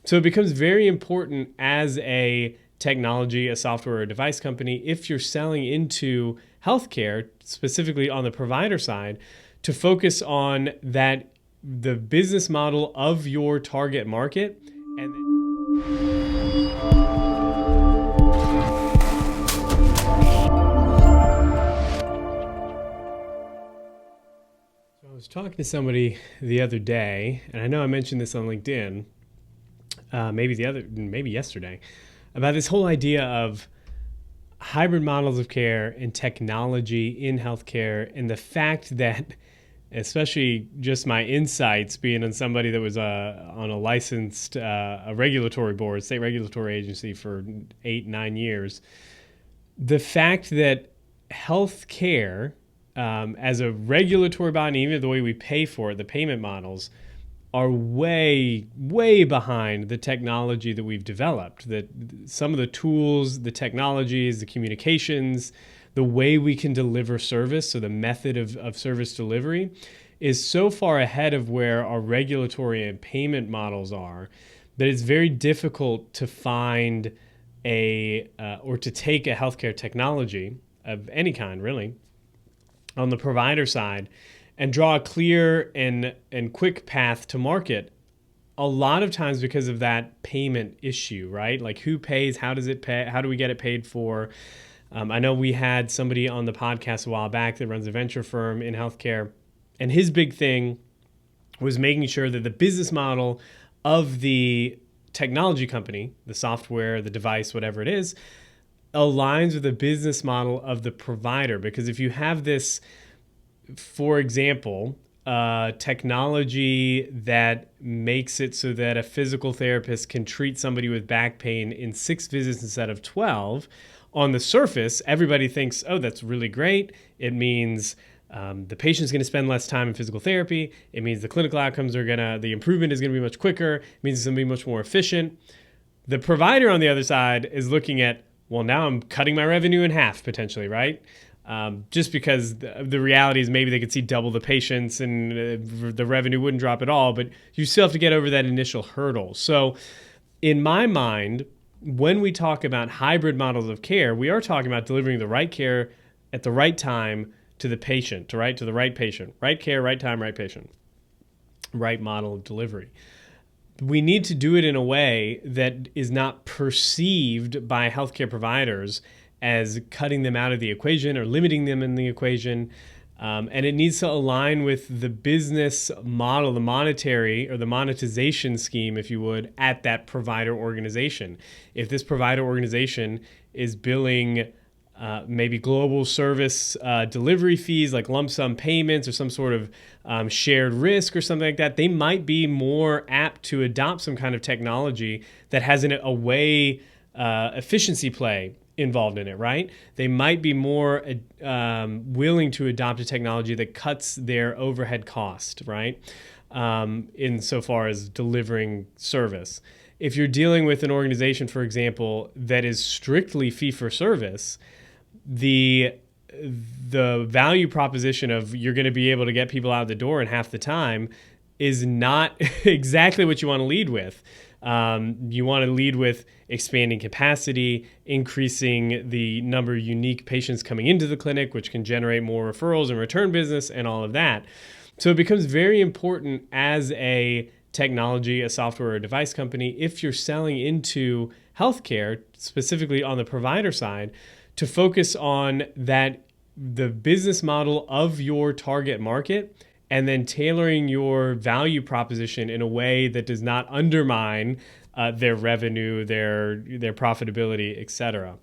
So it becomes very important as a technology, a software, or a device company, if you're selling into healthcare, specifically on the provider side, to focus on the business model of your target market. I was talking to somebody the other day, and I know I mentioned this on LinkedIn, maybe yesterday, about this whole idea of hybrid models of care and technology in healthcare, and the fact that, especially just my insights being on somebody that was on a licensed a regulatory board, state regulatory agency for 8-9 years, the fact that healthcare as a regulatory body, even the way we pay for it, the payment models are way, way behind the technology that we've developed. That some of the tools, the technologies, the communications, the way we can deliver service, so the method of service delivery, is so far ahead of where our regulatory and payment models are that it's very difficult to find or to take a healthcare technology of any kind, really, on the provider side and draw a clear and quick path to market. A lot of times because of that payment issue, right? Like who pays, how does it pay, how do we get it paid for? I know we had somebody on the podcast a while back that runs a venture firm in healthcare, and his big thing was making sure that the business model of the technology company, the software, the device, whatever it is, aligns with the business model of the provider. Because if you have this, for example, technology that makes it so that a physical therapist can treat somebody with back pain in 6 visits instead of 12, on the surface, everybody thinks, oh, that's really great. It means the patient's going to spend less time in physical therapy. It means the clinical outcomes the improvement is going to be much quicker. It means it's going to be much more efficient. The provider on the other side is looking at, well, now I'm cutting my revenue in half potentially, right? Just because the reality is maybe they could see double the patients and the revenue wouldn't drop at all, but you still have to get over that initial hurdle. So in my mind, when we talk about hybrid models of care, we are talking about delivering the right care at the right time to the patient, to the right patient, right care, right time, right patient, right model of delivery. We need to do it in a way that is not perceived by healthcare providers as cutting them out of the equation or limiting them in the equation. And it needs to align with the business model, the monetary or the monetization scheme, if you would, at that provider organization. If this provider organization is billing maybe global service delivery fees like lump sum payments or some sort of shared risk or something like that, they might be more apt to adopt some kind of technology that has a way efficiency play involved in it, right? They might be more willing to adopt a technology that cuts their overhead cost, right? Insofar as delivering service. If you're dealing with an organization, for example, that is strictly fee-for-service, the value proposition of you're going to be able to get people out the door in half the time is not exactly what you want to lead with. You want to lead with expanding capacity, increasing the number of unique patients coming into the clinic, which can generate more referrals and return business and all of that. So it becomes very important as a technology, a software, or a device company, if you're selling into healthcare, specifically on the provider side, to focus on the business model of your target market, and then tailoring your value proposition in a way that does not undermine their revenue, their profitability, etc.